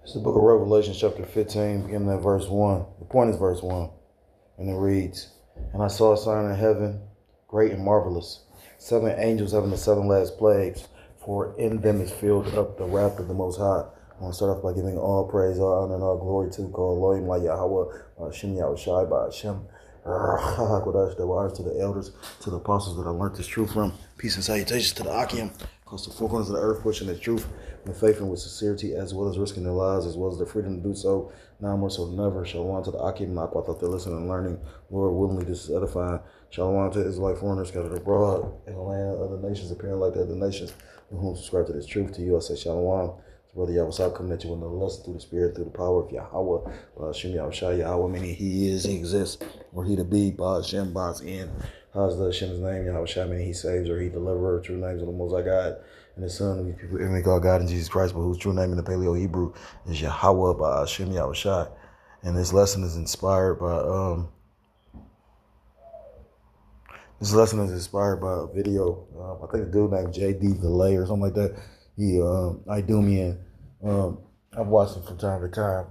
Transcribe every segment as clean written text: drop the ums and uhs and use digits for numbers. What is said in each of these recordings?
It's the book of Revelation, chapter 15, beginning at verse 1. The point is verse 1. And it reads, And I saw a sign in heaven, great and marvelous, 7 angels having the 7 last plagues, for in them is filled up the wrath of the Most High. I want to start off by giving all praise, all honor, and all glory to God, Elohim, La Yahweh, Hashem Yahushai, Hashem. Honors to the elders, to the apostles that I learned this truth from. Peace and salutations to the Akim, across the four corners of the earth, pushing this truth with faith and with sincerity, as well as risking their lives, as well as the freedom to do so. Now more so than ever. Shalom to the Akim and Aqua, thought they're listening and learning. Lord, willingly, this is edifying. Shalom to Israelite foreigners scattered abroad in the land of other nations, appearing like the other nations, with whom subscribe to this truth. To you, I say Shalom. Brother Yahweh coming at you with the lesson through the Spirit, through the power of Yahweh, Hashem Yahushai, Yahweh, meaning He is, He exists, or He to be, Hashem, Bas in. How's the Hashem's name? Yahushai, meaning He saves, or He deliverer, true names of the Most High God, and His Son, who people even call God in Jesus Christ, but whose true name in the Paleo Hebrew is Yahweh, by Hashem Yahushai. And this lesson is inspired by a video. I think a dude named JD Delay or something like that. He Idumean. I've watched him from time to time.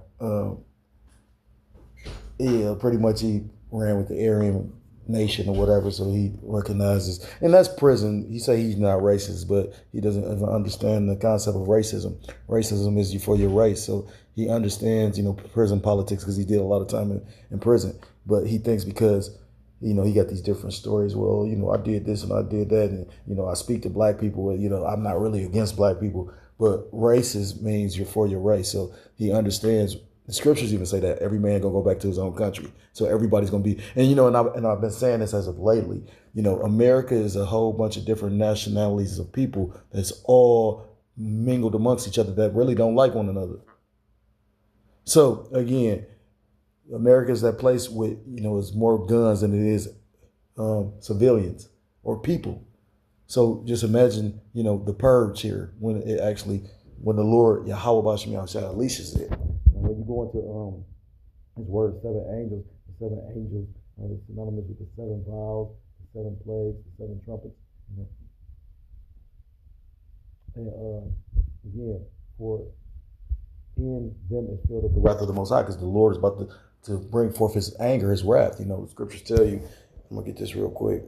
Pretty much he ran with the Aryan nation or whatever, so he recognizes, and that's prison. He say he's not racist, but he doesn't even understand the concept of racism. Racism is you for your race, so he understands, prison politics because he did a lot of time in prison. But he thinks because he got these different stories. Well, I did this and I did that. And, I speak to black people. I'm not really against black people, but racist means you're for your race. So he understands. The scriptures even say that every man gonna go back to his own country. So everybody's gonna be, and I've been saying this as of lately. America is a whole bunch of different nationalities of people that's all mingled amongst each other that really don't like one another. So again, America is that place with, is more guns than it is civilians or people. So just imagine, the purge here when the Lord Yahweh Bashem Yahushua unleashes it. And when you go into His word, 7 angels, the 7 angels are synonymous with the 7 vials, the 7 plagues, the 7 trumpets. And again, for in them is filled up the wrath of the Most High, because the Lord is about to bring forth His anger, His wrath. The scriptures tell you. I'm gonna get this real quick,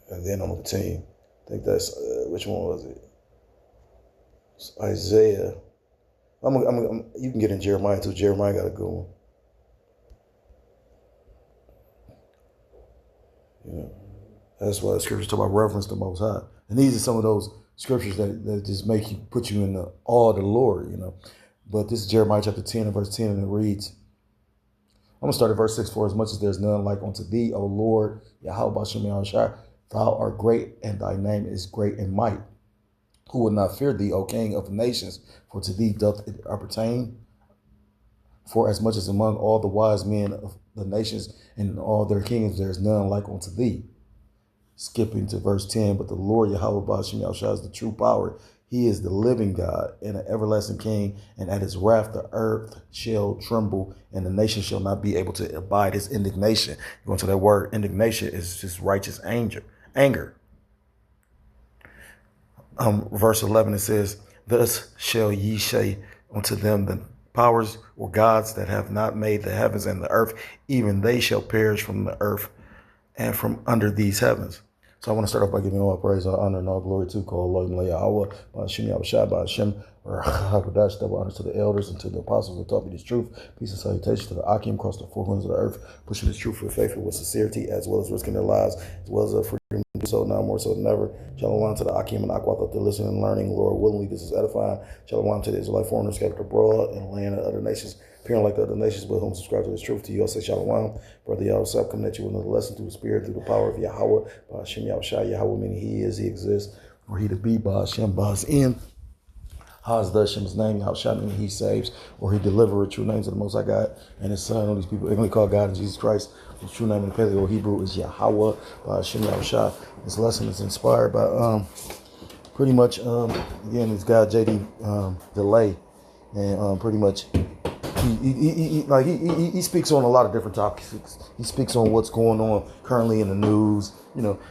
and then I'm gonna continue. I think that's which one was it? It's Isaiah. You can get in Jeremiah too. Jeremiah got a good one. That's why the scriptures talk about reverence to the Most High, and these are some of those scriptures that just put you in the awe of the Lord. But this is Jeremiah chapter 10 and verse 10, and it reads. I'm going to start at verse 6. For as much as there's none like unto thee, O Lord, Yahweh Bashem Yahushai, thou art great, and thy name is great in might. Who would not fear thee, O King of the nations? For to thee doth it appertain. For as much as among all the wise men of the nations and all their kings, there is none like unto thee. Skipping to verse 10, but the Lord Yahweh Bashem Yahushai is the true power. He is the living God and an everlasting King, and at His wrath the earth shall tremble, and the nation shall not be able to abide His indignation. You go into that word, indignation is just righteous anger. Verse 11, it says, Thus shall ye say unto them, the powers or gods that have not made the heavens and the earth, even they shall perish from the earth and from under these heavens. So I want to start off by giving all praise, all honor, and all glory to God, Elohim, La Yahweh, Hashem Yahushai, Hashem, or Hakadosh, double honors to the elders and to the apostles that taught me this truth. Peace and salutation to the Akim across the four corners of the earth, pushing this truth with faith and with sincerity, as well as risking their lives, as well as freedom to do so, now more so than ever. Shalom to the Akim and Aqua, that they're listening and learning. Lord, willingly, this is edifying. Shalom to the Israelite foreigners scattered abroad in the land of other nations, appearing like the other nations, but whom subscribe to this truth. To you, I say Shalom. Brother Yahweh coming at you with another lesson through the Spirit, through the power of Yahweh, by Hashem Yahushai, Yahweh, meaning He is, He exists, or He to be, by Hashem, Bas in. How's the Hashem's name? Yahushai, meaning He saves, or He deliverer, true names of the Most High God, and His Son. All these people, they only call God in Jesus Christ, whose true name in the Paleo Hebrew is Yahweh, by Hashem Yahushai. This lesson is inspired by pretty much again this guy JD Delay, and pretty much he speaks on a lot of different topics. He speaks on what's going on currently in the news.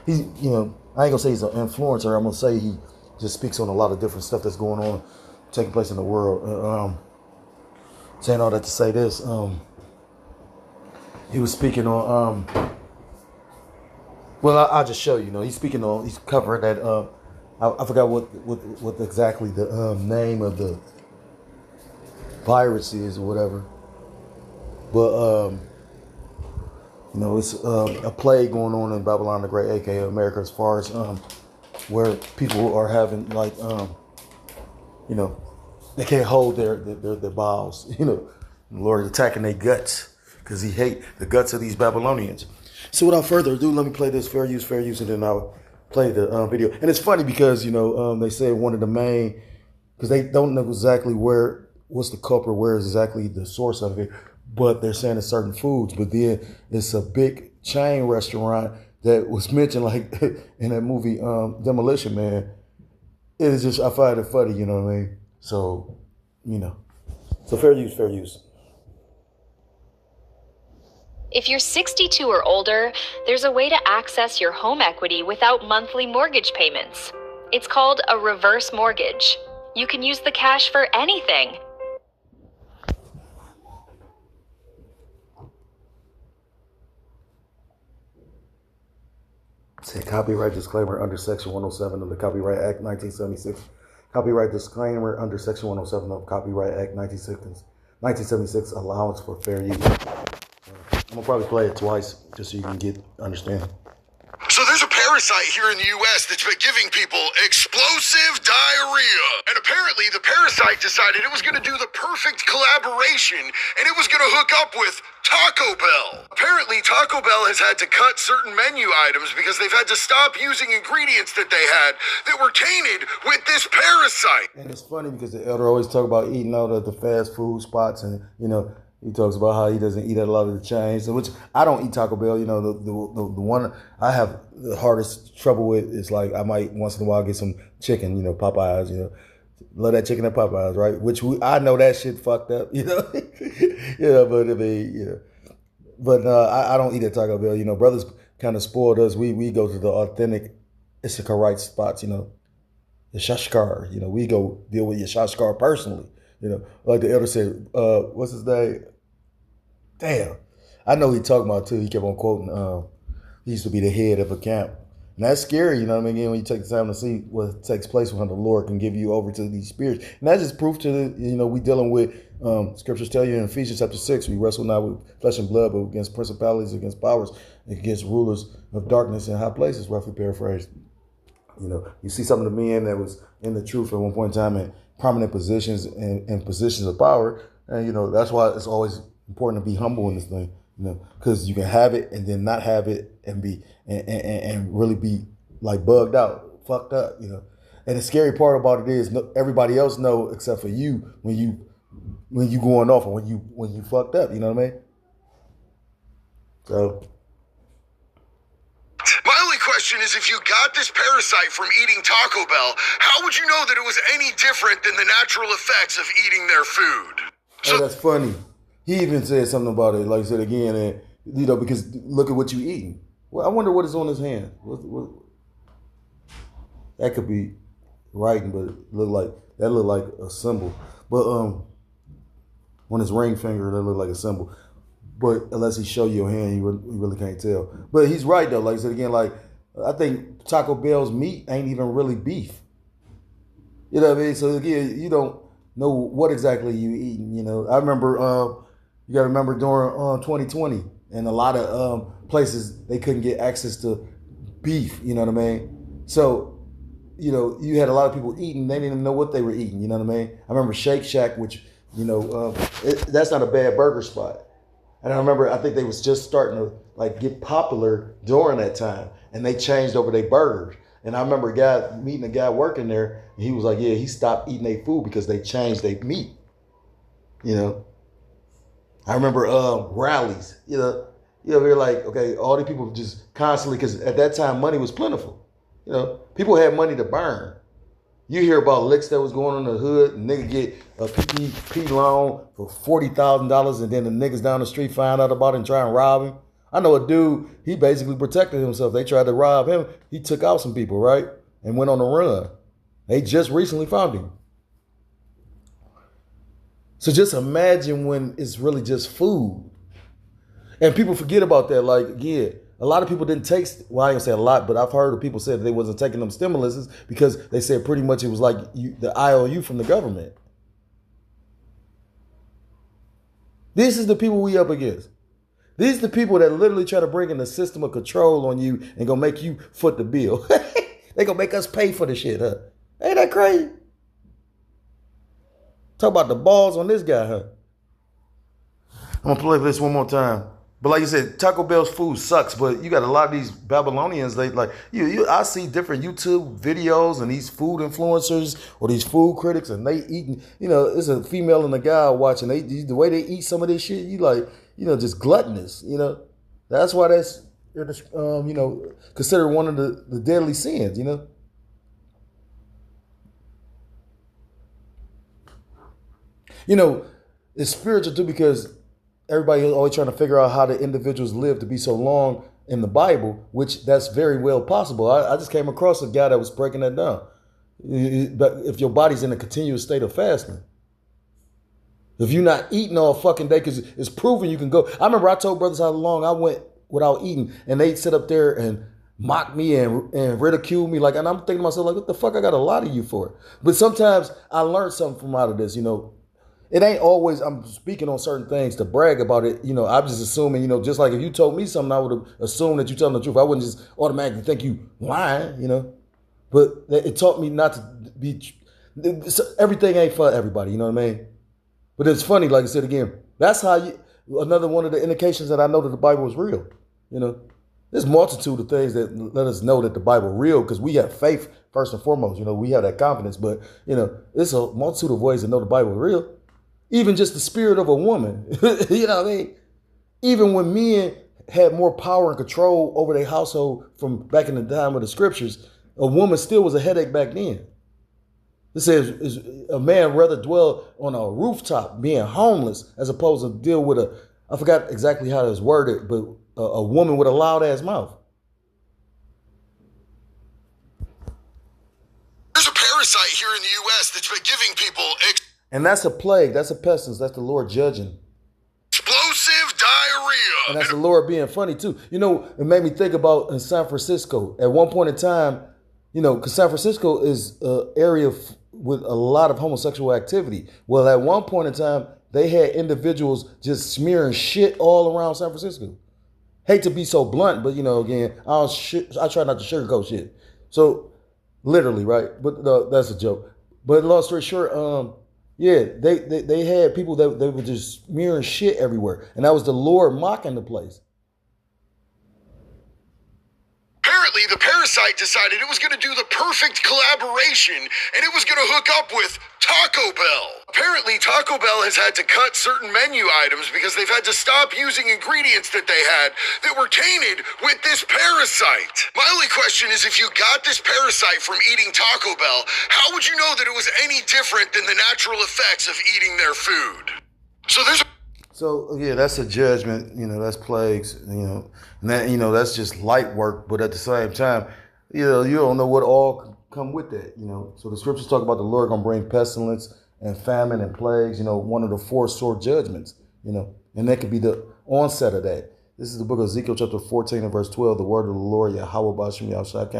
He's I ain't gonna say he's an influencer. I'm gonna say he just speaks on a lot of different stuff that's going on, taking place in the world. saying all that to say this. He was speaking on. Well, I'll just show you. You know, he's speaking on. He's covering that. I forgot what exactly the name of the virus is or whatever. But you know, it's a plague going on in Babylon the Great, aka America, as far as where people are having like you know, they can't hold their bowels. You know, the Lord is attacking their guts because He hate the guts of these Babylonians. So without further ado, let me play this fair use, and then I'll play the video. And it's funny because you know they say one of the main because they don't know exactly what's the culprit, where is exactly the source of it, but they're saying it's certain foods. But then it's a big chain restaurant that was mentioned like in that movie Demolition Man. It is just I find it funny, you know what I mean? So you know, so fair use, fair use. If you're 62 or older, there's a way to access your home equity without monthly mortgage payments. It's called a reverse mortgage. You can use the cash for anything. Say copyright disclaimer under Section 107 of the Copyright Act 1976. Copyright disclaimer under Section 107 of Copyright Act 1976. Allowance for fair use. I'm gonna probably play it twice just so you can understand. So there's a parasite here in the U.S. that's been giving people explosive diarrhea. And apparently the parasite decided it was going to do the perfect collaboration and it was going to hook up with Taco Bell. Apparently Taco Bell has had to cut certain menu items because they've had to stop using ingredients that they had that were tainted with this parasite. And it's funny because the elder always talk about eating out of the fast food spots and, you know, he talks about how he doesn't eat at a lot of the chains, which I don't eat Taco Bell. You know, the one I have the hardest trouble with is like I might once in a while get some chicken, you know, Popeyes, you know, love that chicken at Popeyes, right? Which I know that shit fucked up, you know, yeah, but I mean, yeah, but I don't eat at Taco Bell. You know, brothers kind of spoiled us. We go to the authentic Issachar spots, you know, the Shashkar. You know, we go deal with your Shashkar personally. You know, like the elder said, what's his name? Damn. I know he talking about too. He kept on quoting, he used to be the head of a camp. And that's scary, you know what I mean? Again, when you take the time to see what takes place when the Lord can give you over to these spirits. And that's just proof to the, you know, we dealing with, scriptures tell you in Ephesians chapter 6, we wrestle not with flesh and blood, but against principalities, against powers, against rulers of darkness in high places, roughly paraphrased. You know, you see some of the men that was in the truth at one point in time in prominent positions and positions of power. And, you know, that's why it's always important to be humble in this thing, you know, because you can have it and then not have it and be and really be like bugged out, fucked up, you know. And the scary part about it is everybody else know except for you when you going off or when you fucked up, you know what I mean? So my only question is, if you got this parasite from eating Taco Bell, how would you know that it was any different than the natural effects of eating their food? So that's funny. He even said something about it, like I said again, and you know, because look at what you eating. Well, I wonder what is on his hand. What that could be writing, but it look like a symbol. But on his ring finger, that look like a symbol. But unless he show you your hand, you really can't tell. But he's right though. Like I said again, like I think Taco Bell's meat ain't even really beef. You know what I mean? So again, you don't know what exactly you eating. You know, I remember. You got to remember during 2020, and a lot of places they couldn't get access to beef. You know what I mean? So, you know, you had a lot of people eating. They didn't even know what they were eating. You know what I mean? I remember Shake Shack, which, you know, that's not a bad burger spot. And I think they was just starting to like get popular during that time, and they changed over their burgers. And I remember meeting a guy working there, and he was like, yeah, he stopped eating their food because they changed their meat. You know? I remember rallies, you know, we're like, okay, all the people just constantly, because at that time money was plentiful. You know, people had money to burn. You hear about licks that was going on in the hood, and nigga get a PPP loan for $40,000, and then the niggas down the street find out about it and try and rob him. I know a dude, he basically protected himself. They tried to rob him. He took out some people, right? And went on a run. They just recently found him. So just imagine when it's really just food. And people forget about that. Like, yeah, a lot of people didn't take, well, I ain't gonna say a lot, but I've heard of people say that they wasn't taking them stimuluses because they said pretty much it was like the IOU from the government. This is the people we up against. These are the people that literally try to bring in a system of control on you and gonna make you foot the bill. They gonna make us pay for the shit, huh? Ain't that crazy? Talk about the balls on this guy, huh? I'm gonna play this one more time. But like you said, Taco Bell's food sucks. But you got a lot of these Babylonians. They like I see different YouTube videos and these food influencers or these food critics, and they eating. It's a female and a guy watching. The way they eat some of this shit, you like, just gluttonous. That's why that's considered one of the deadly sins. It's spiritual too because everybody is always trying to figure out how the individuals live to be so long in the Bible, which that's very well possible. I just came across a guy that was breaking that down. But if your body's in a continuous state of fasting, if you're not eating all fucking day, because it's proven you can go. I remember I told brothers how long I went without eating, and they'd sit up there and mock me and ridicule me. And I'm thinking to myself, like, what the fuck I got to lie to you for? But sometimes I learned something from out of this, It ain't always I'm speaking on certain things to brag about it. I'm just assuming, just like if you told me something, I would have assumed that you're telling the truth. I wouldn't just automatically think you lying, But it taught me not to be, everything ain't for everybody, you know what I mean? But it's funny, like I said again, that's how another one of the indications that I know that the Bible is real, There's multitude of things that let us know that the Bible is real because we have faith first and foremost, we have that confidence. But, it's a multitude of ways to know the Bible is real. Even just the spirit of a woman, you know what I mean? Even when men had more power and control over their household from back in the time of the scriptures, a woman still was a headache back then. It says a man rather dwell on a rooftop being homeless as opposed to deal with I forgot exactly how it's worded, but a woman with a loud ass mouth. There's a parasite here in the U.S. that's been giving people and that's a plague. That's a pestilence. That's the Lord judging. Explosive diarrhea. And that's the Lord being funny too. It made me think about in San Francisco. At one point in time, because San Francisco is an area with a lot of homosexual activity. Well, at one point in time, they had individuals just smearing shit all around San Francisco. Hate to be so blunt, but again, I try not to sugarcoat shit. So, literally, right? But that's a joke. But long story short, yeah, they had people that they were just smearing shit everywhere. And that was the Lord mocking the place. Apparently, the parasite decided it was going to do the perfect collaboration and it was going to hook up with Taco Bell. Apparently, Taco Bell has had to cut certain menu items because they've had to stop using ingredients that they had that were tainted with this parasite. My only question is, if you got this parasite from eating Taco Bell, how would you know that it was any different than the natural effects of eating their food? So yeah, that's a judgment, that's plagues, and that, that's just light work. But at the same time, you don't know what all come with that, So the scriptures talk about the Lord gonna bring pestilence and famine and plagues, one of the four sore judgments, and that could be the onset of that. This is the book of Ezekiel chapter 14 and verse 12. The word of the Lord, Yahweh Bashem Yahushua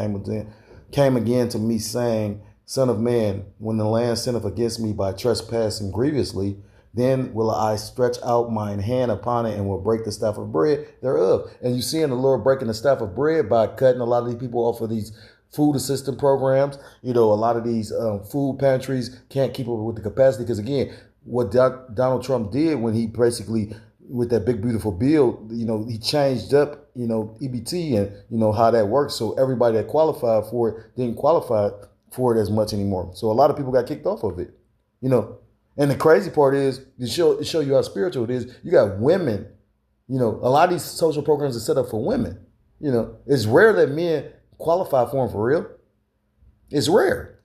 came again to me saying, Son of man, when the land sinneth against me by trespassing grievously, then will I stretch out mine hand upon it and will break the staff of bread thereof. And you see in the Lord breaking the staff of bread by cutting a lot of these people off of these food assistance programs. A lot of these food pantries can't keep up with the capacity. Because again, what Donald Trump did when he basically, with that big, beautiful bill, he changed up, EBT and, how that works. So everybody that qualified for it didn't qualify for it as much anymore. So a lot of people got kicked off of it, And the crazy part is, to show you how spiritual it is, you got women, a lot of these social programs are set up for women. It's rare that men qualify for them for real. It's rare.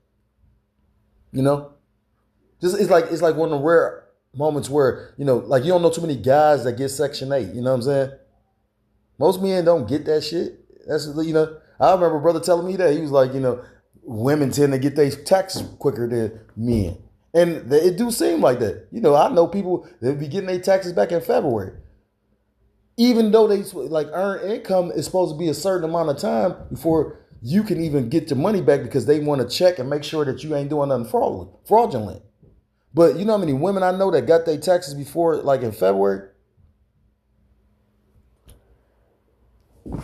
It's like one of the rare moments where, like you don't know too many guys that get Section 8, you know what I'm saying? Most men don't get that shit. That's, I remember a brother telling me that. He was like, women tend to get their taxes quicker than men. And it do seem like that. You know, I know people that be getting their taxes back in February. Even though they like earn income is supposed to be a certain amount of time before you can even get your money back because they want to check and make sure that you ain't doing nothing fraudulent. But you know how many women I know that got their taxes before, like in February?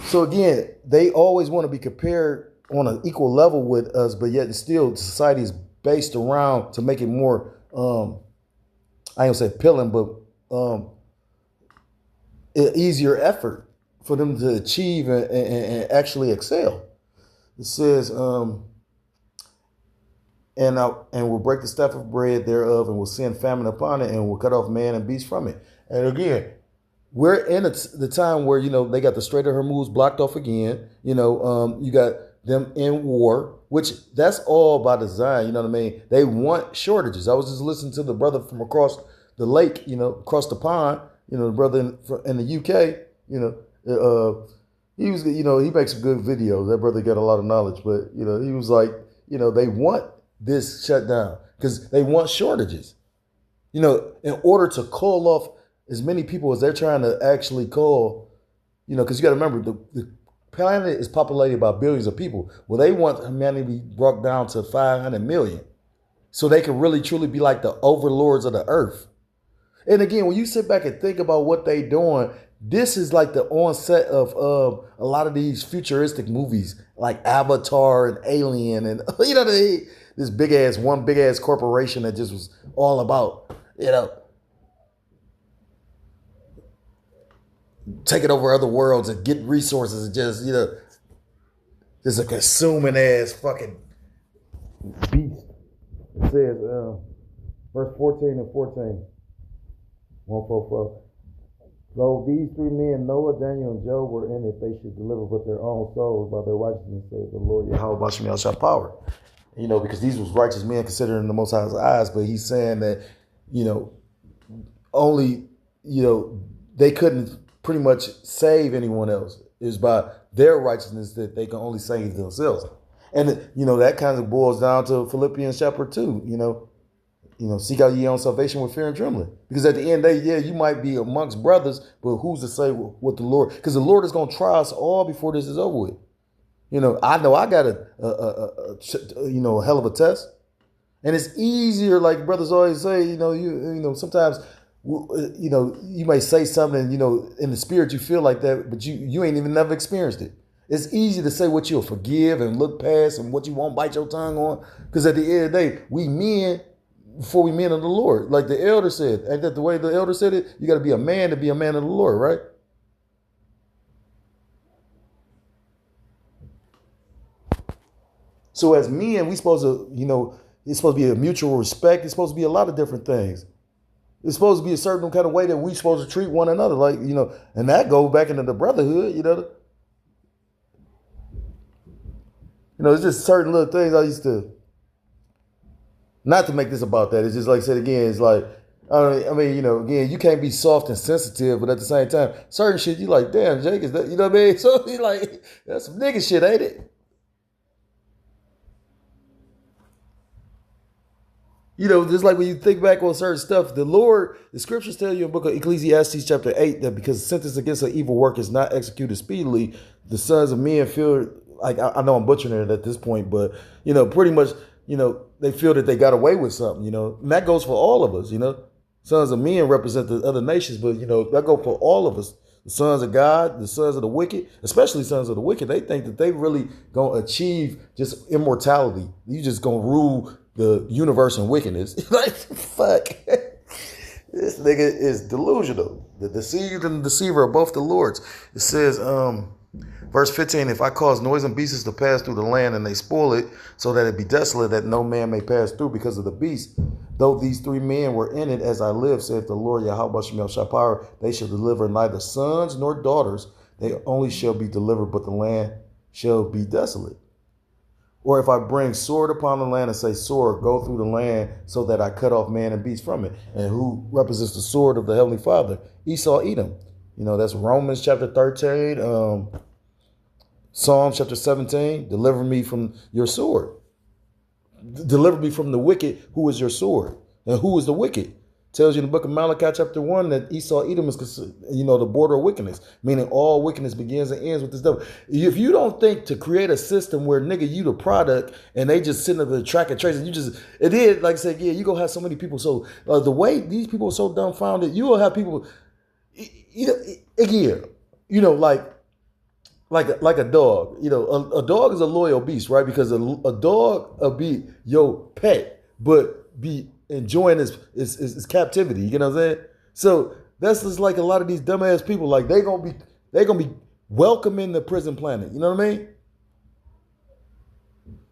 So again, they always want to be compared on an equal level with us, but yet still society is based around to make it more, I don't say appealing, but an easier effort for them to achieve and actually excel. It says, and will break the staff of bread thereof, and will send famine upon it, and will cut off man and beast from it. And again, we're in the time where, you know, they got the Strait of Hormuz blocked off again. You know, you got them in war, which that's all by design. You know what I mean? They want shortages. I was just listening to the brother from across the lake, you know, across the pond, you know, the brother in the UK, you know, he was, you know, he makes some good videos. That brother got a lot of knowledge, but, you know, he was like, you know, they want this shut down because they want shortages, you know, in order to call off as many people as they're trying to actually call, you know, because you got to remember the planet is populated by billions of people. Well, they want humanity to be brought down to 500 million so they can really truly be like the overlords of the earth. And again, when you sit back and think about what they doing, this is like the onset of a lot of these futuristic movies like Avatar and Alien and, you know, this one big ass corporation that just was all about, you know, taking over other worlds and get resources and just, you know, just a consuming ass fucking beast. It says, verse 14 and 14, 144. Though these three men, Noah, Daniel, and Job, were in it, they should deliver with their own souls by their righteousness, says the Lord Yahweh Bashem Yahshua power. You know, because these was righteous men considered in the Most High's eyes, but he's saying that, you know, only, you know, they couldn't pretty much save anyone else. It was by their righteousness that they can only save themselves. And, you know, that kind of boils down to Philippians chapter 2, you know, seek out your own salvation with fear and trembling. Because at the end of the day, yeah, you might be amongst brothers, but who's to say what the Lord, because the Lord is going to try us all before this is over with. You know I got a hell of a test. And it's easier, like brothers always say, you know, sometimes, you know, you may say something, you know, in the spirit you feel like that, but you ain't even never experienced it. It's easy to say what you'll forgive and look past and what you won't bite your tongue on. Because at the end of the day, we men, before we men of the Lord, like the elder said, ain't that the way the elder said it? You got to be a man to be a man of the Lord, right? So as men, we supposed to, you know, it's supposed to be a mutual respect. It's supposed to be a lot of different things. It's supposed to be a certain kind of way that we supposed to treat one another, like, you know, and that goes back into the brotherhood, you know. You know, it's just certain little things I used to, not to make this about that. It's just like I said again, it's like, I mean, you know, again, you can't be soft and sensitive, but at the same time, certain shit, you like, damn, Jake, is that, you know what I mean? So you like, that's some nigga shit, ain't it? You know, just like when you think back on certain stuff, the scriptures tell you in the book of Ecclesiastes chapter 8 that because sentence against an evil work is not executed speedily, the sons of men feel, like, I know I'm butchering it at this point, but, you know, pretty much, you know, they feel that they got away with something, you know, and that goes for all of us, you know. Sons of men represent the other nations, but, you know, that goes for all of us. The sons of God, the sons of the wicked, especially sons of the wicked, they think that they really going to achieve just immortality. You just going to rule the universe in wickedness. Like, fuck. This nigga is delusional. The deceived and the deceiver are both the Lord's. It says, verse 15, if I cause noise and beasts to pass through the land and they spoil it so that it be desolate, that no man may pass through because of the beast. Though these three men were in it as I live, saith the Lord Yahweh Shemel Shapar, they shall deliver neither sons nor daughters. They only shall be delivered, but the land shall be desolate. Or if I bring sword upon the land and say, sword, go through the land so that I cut off man and beast from it. And who represents the sword of the Heavenly Father? Esau, Edom. You know, that's Romans chapter 13, Psalm chapter 17, deliver me from your sword. deliver me from the wicked, who is your sword. And who is the wicked? Tells you in the book of Malachi chapter 1 that Esau, Edom is, the border of wickedness, meaning all wickedness begins and ends with this devil. If you don't think to create a system where, nigga, you the product and they just sitting up the track and trace, it is, like I said, yeah, you gonna have so many people. So the way these people are so dumbfounded, you will have people, again, like a dog. A dog is a loyal beast, right? Because a dog will be your pet, but be enjoying his captivity. You know what I'm saying? So that's just like a lot of these dumbass people. Like they gonna be welcoming the prison planet. You know what I mean?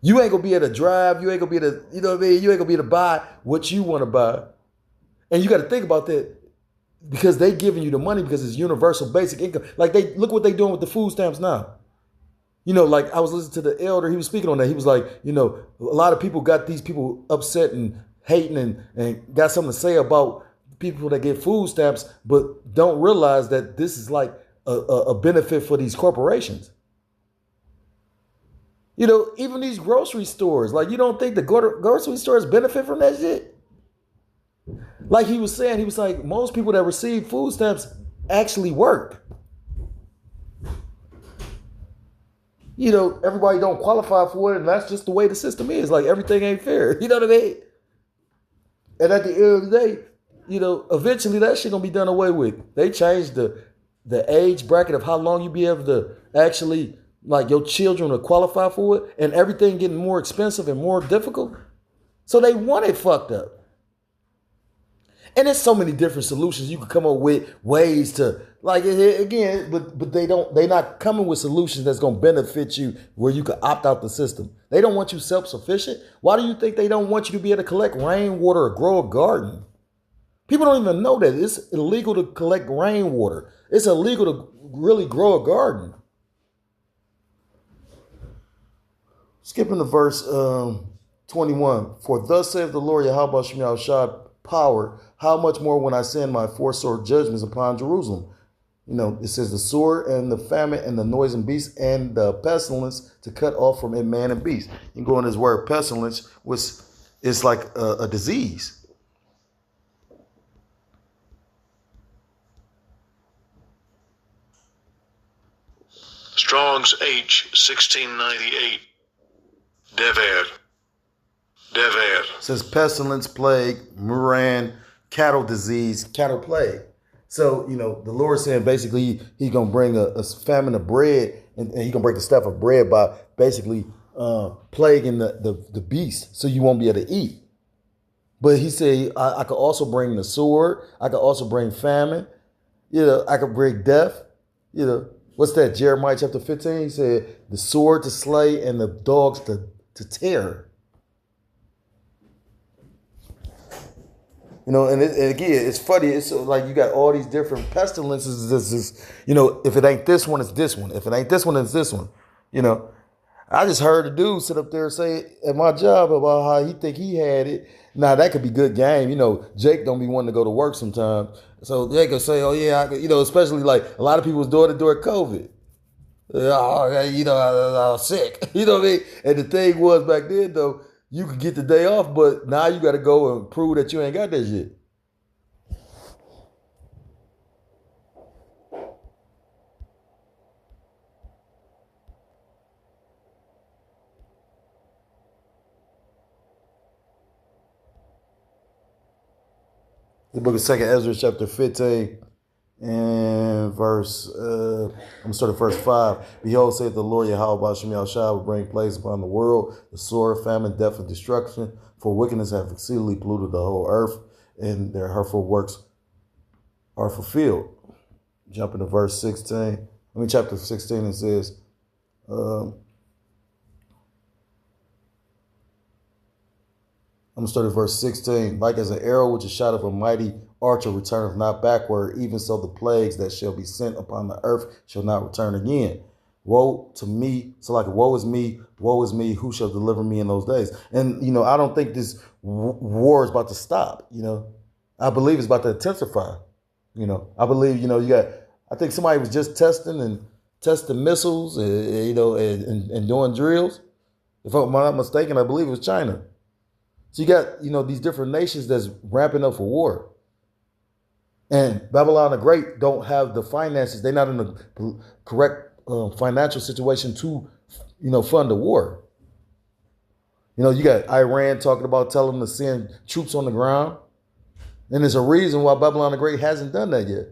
You ain't gonna be able to drive. You ain't gonna be able to, you know what I mean? You ain't gonna be able to buy what you want to buy. And you got to think about that because they giving you the money because it's universal basic income. Like look what they doing with the food stamps now. Like I was listening to the elder. He was speaking on that. He was like, a lot of people got these people upset and hating and got something to say about people that get food stamps, but don't realize that this is like a benefit for these corporations. Even these grocery stores, like you don't think the grocery stores benefit from that shit? Like he was saying, he was like, most people that receive food stamps actually work. Everybody don't qualify for it, and that's just the way the system is. Like everything ain't fair. You know what I mean? And at the end of the day, eventually that shit gonna be done away with. They changed the age bracket of how long you be able to actually, like, your children to qualify for it, and everything getting more expensive and more difficult. So they want it fucked up. And there's so many different solutions you can come up with, ways to, like, again, but they're not coming with solutions that's going to benefit you where you can opt out the system. They don't want you self-sufficient. Why do you think they don't want you to be able to collect rainwater or grow a garden? People don't even know that it's illegal to collect rainwater. It's illegal to really grow a garden. Skipping to verse 21. For thus saith the Lord Yahweh Shem Yahushua power, how much more when I send my four sword judgments upon Jerusalem? It says the sword and the famine and the noisome beast and the pestilence to cut off from it man and beast. You can go in this word pestilence, which is like a disease. Strong's H 1698. Dever. It says pestilence, plague, Muran, cattle disease, cattle plague. So, the Lord saying basically he's going to bring a famine of bread and he's going to break the staff of bread by basically plaguing the beast so you won't be able to eat. But he said, I could also bring the sword. I could also bring famine. I could bring death. What's that? Jeremiah chapter 15, he said the sword to slay and the dogs to tear. And again, it's funny. It's like you got all these different pestilences. This is, if it ain't this one, it's this one. If it ain't this one, it's this one. I just heard a dude sit up there and say at my job about how he think he had it. Now, that could be good game. Jake don't be wanting to go to work sometimes. So they could say, oh, yeah, especially like a lot of people was doing it during COVID. I was sick. You know what I mean? And the thing was back then, though, you could get the day off, but now you got to go and prove that you ain't got that shit. The book of 2nd Ezra, chapter 15, and verse, I'm going to start at verse 5. Behold, saith the Lord Yahweh Shem Yahushua will bring plagues upon the world, the sword, famine, death, and destruction. For wickedness hath exceedingly polluted the whole earth, and their hurtful works are fulfilled. Jumping to verse 16. Chapter 16, it says, I'm going to start at verse 16. Like as an arrow which is shot of a mighty archer returneth not backward, even so the plagues that shall be sent upon the earth shall not return again. Woe to me. So like, woe is me, who shall deliver me in those days? And, I don't think this war is about to stop, I believe it's about to intensify. I believe, I think somebody was just testing missiles, and doing drills. If I'm not mistaken, I believe it was China. So you got, these different nations that's ramping up for war. And Babylon the Great don't have the finances. They're not in the correct financial situation to, fund the war. You got Iran talking about telling them to send troops on the ground. And there's a reason why Babylon the Great hasn't done that yet.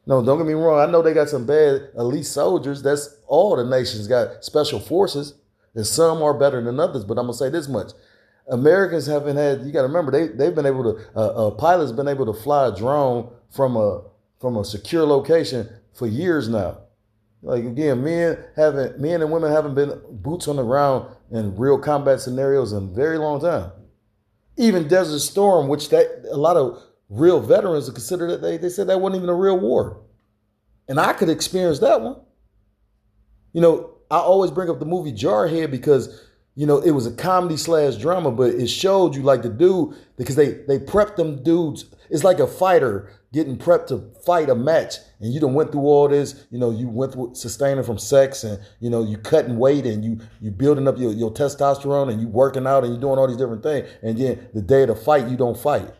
No, don't get me wrong. I know they got some bad elite soldiers. That's all the nations got special forces. And some are better than others. But I'm going to say this much. Americans haven't had, you got to remember, they've been able to, pilots been able to fly a drone from a secure location for years now. Like, again, men and women haven't been boots on the ground in real combat scenarios in a very long time. Even Desert Storm, which a lot of real veterans consider that they said that wasn't even a real war. And I could experience that one. I always bring up the movie Jarhead because, it was a comedy / drama, but it showed you like the dude, because they prepped them dudes. It's like a fighter getting prepped to fight a match. And you done went through all this, you went through sustaining from sex and, you cutting weight and you building up your testosterone and you working out and you doing all these different things. And then the day of the fight, you don't fight.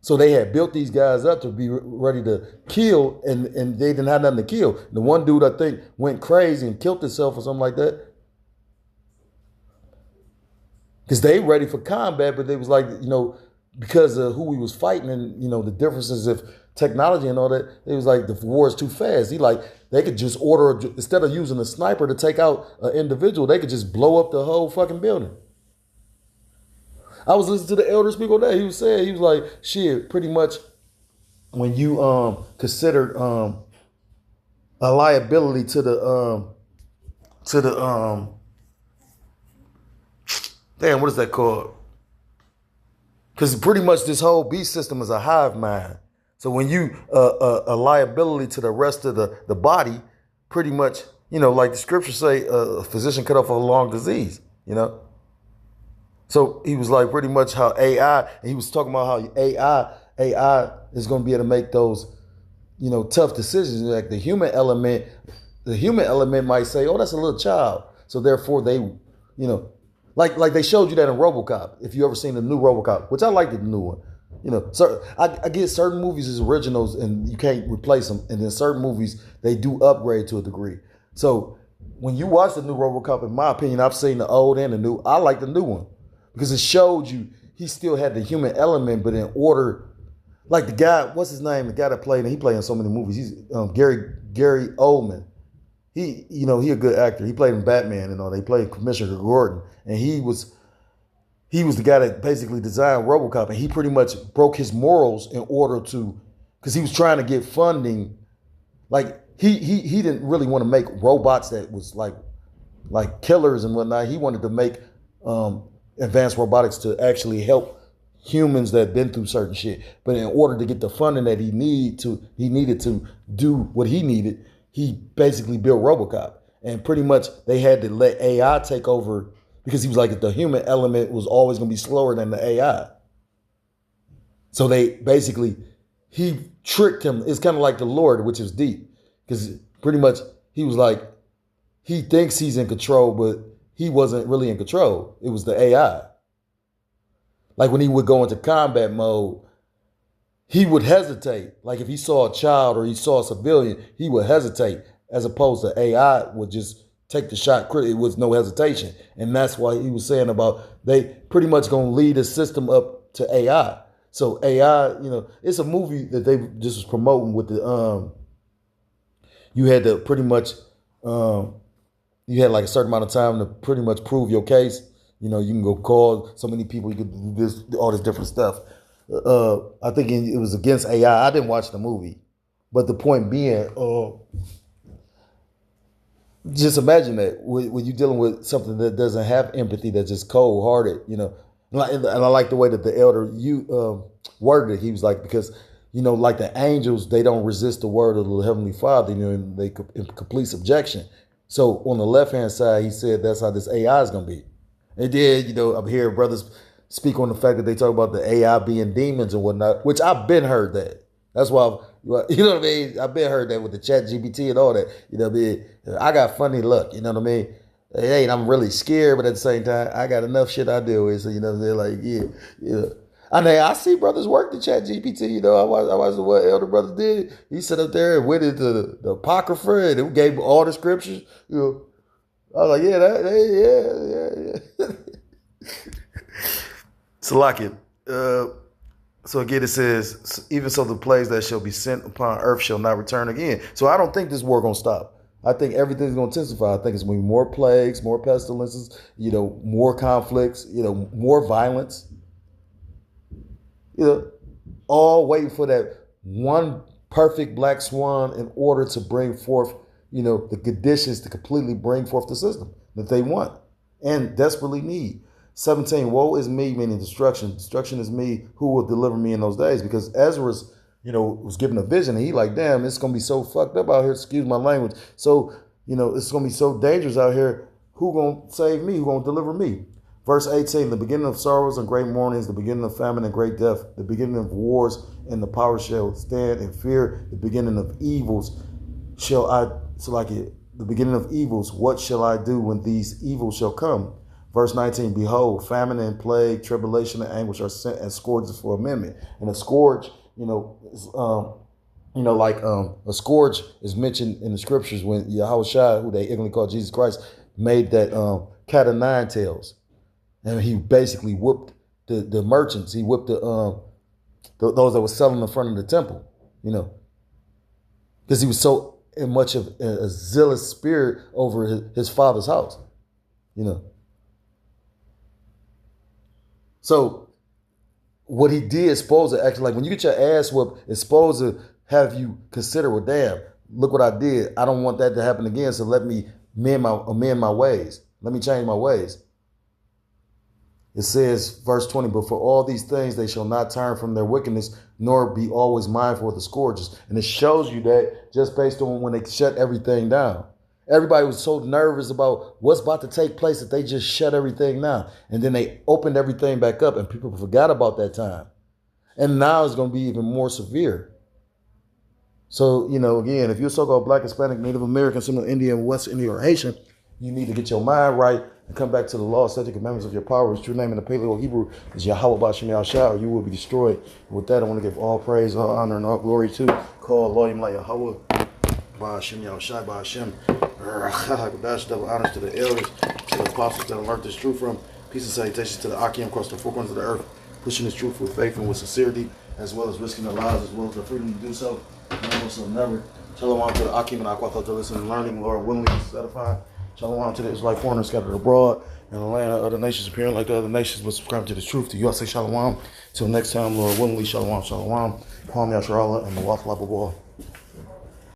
So they had built these guys up to be ready to kill, and they didn't have nothing to kill. The one dude, I think, went crazy and killed himself or something like that. Because they ready for combat, but they was like, because of who he was fighting and, the differences of technology and all that, it was like the war is too fast. They could just order, instead of using a sniper to take out an individual, they could just blow up the whole fucking building. I was listening to the elder speak on that. He was saying, he was like, shit, pretty much when you consider a liability to the damn, what is that called? Because pretty much this whole beast system is a hive mind. So when you a liability to the rest of the body, pretty much, like the scriptures say, a physician cut off a long disease, So he was like pretty much how AI, and he was talking about how AI is going to be able to make those, tough decisions. Like the human element might say, oh, that's a little child. So therefore they, like they showed you that in RoboCop. If you ever seen the new RoboCop, which I liked the new one. So I get certain movies as originals and you can't replace them. And then certain movies, they do upgrade to a degree. So when you watch the new RoboCop, in my opinion, I've seen the old and the new. I like the new one because it showed you he still had the human element, but in order, like the guy, what's his name? The guy that played, and he played in so many movies. He's Gary Oldman. He a good actor. He played in Batman and all. They played Commissioner Gordon, and he was the guy that basically designed RoboCop, and he pretty much broke his morals in order to, because he was trying to get funding. Like he didn't really want to make robots that was like killers and whatnot. He wanted to make advanced robotics to actually help humans that had been through certain shit. But in order to get the funding that he needed to do what he needed, he basically built RoboCop. And pretty much they had to let AI take over because he was like, the human element was always going to be slower than the AI. So they basically, he tricked him. It's kind of like the Lord, which is deep. Because pretty much he was like, he thinks he's in control, but he wasn't really in control. It was the AI. Like when he would go into combat mode, he would hesitate. Like if he saw a child or he saw a civilian, he would hesitate, as opposed to AI would just take the shot. It was no hesitation. And that's why he was saying about they pretty much going to lead the system up to AI. So AI, it's a movie that they just was promoting with the, you had to pretty much, you had like a certain amount of time to pretty much prove your case. You can go call so many people, you could do this, all this different stuff. I think it was against AI. I didn't watch the movie. But the point being, just imagine that when you're dealing with something that doesn't have empathy, that's just cold-hearted, And I like the way that the elder worded it. He was like, because, like the angels, they don't resist the word of the Heavenly Father, and they in complete subjection. So on the left-hand side, he said that's how this AI is going to be. And then, I'm hearing brothers speak on the fact that they talk about the AI being demons and whatnot, which I've been heard that. That's why, you know what I mean? I've been heard that with the chat GPT and all that. You know what I mean? I got funny luck, you know what I mean? It ain't. I'm really scared, but at the same time, I got enough shit I deal with. So you know what I'm saying? Like, yeah. I mean, I see brothers work the Chat GPT. You know, I watched what Elder Brothers did. He sat up there and went into the Apocrypha and it gave all the scriptures. You know, I was like, yeah. Salakia. So again, it says, even so the plagues that shall be sent upon earth shall not return again. So I don't think this war going to stop. I think everything's going to intensify. I think it's going to be more plagues, more pestilences, you know, more conflicts, you know, more violence. You know, all waiting for that one perfect black swan in order to bring forth, you know, the conditions to completely bring forth the system that they want and desperately need. 17, woe is me, meaning destruction. Destruction is me, who will deliver me in those days? Because Ezra's, you know, was given a vision and he like, damn, it's going to be so fucked up out here, excuse my language. So, you know, it's going to be so dangerous out here. Who going to save me? Who going to deliver me? Verse 18, the beginning of sorrows and great mournings, the beginning of famine and great death, the beginning of wars and the power shall stand in fear, the beginning of evils shall I, so like it, the beginning of evils, what shall I do when these evils shall come? Verse 19, behold, famine and plague, tribulation and anguish are sent as scourges for amendment. And a scourge, you know, is, a scourge is mentioned in the scriptures when Yahushua, who they ignorantly call Jesus Christ, made that cat of nine tails. And he basically whooped the merchants. He whooped those that were selling in front of the temple, you know, because he was so much of a zealous spirit over his father's house, you know. So what he did is supposed to actually, like when you get your ass whooped, it's supposed to have you consider, well, damn, look what I did. I don't want that to happen again. So let me amend my ways. Let me change my ways. It says, verse 20, but for all these things, they shall not turn from their wickedness, nor be always mindful of the scourges. And it shows you that just based on when they shut everything down. Everybody was so nervous about what's about to take place that they just shut everything down. And then they opened everything back up and people forgot about that time. And now it's going to be even more severe. So, you know, again, if you're so-called Black, Hispanic, Native American, Seminole Indian, West Indian, or Haitian, you need to get your mind right and come back to the law, statute, commandments of your power. His true name in the Paleo Hebrew is Yahweh Ba'Shem Yahshua, or you will be destroyed. With that, I want to give all praise, all honor, and all glory to call Elohim La Yahweh Ba'Shem Yahshua Ba'Shem. Double honors to the elders, to the apostles that learned this truth from. Peace and salutations to the Akim across the four corners of the earth, pushing this truth with faith and with sincerity, as well as risking their lives, as well as the freedom to do so. Never so never. Shalom to the Akim and Aqua to listen and learning, Lord, willingly satisfied. Shalom to the Israelite foreigners scattered abroad in the land of other nations, appearing like the other nations, but subscribing to the truth. To you, I say shalom. Till next time, Lord, willingly, shalom, shalom. Palm Yasharallah and the Wath Lababah.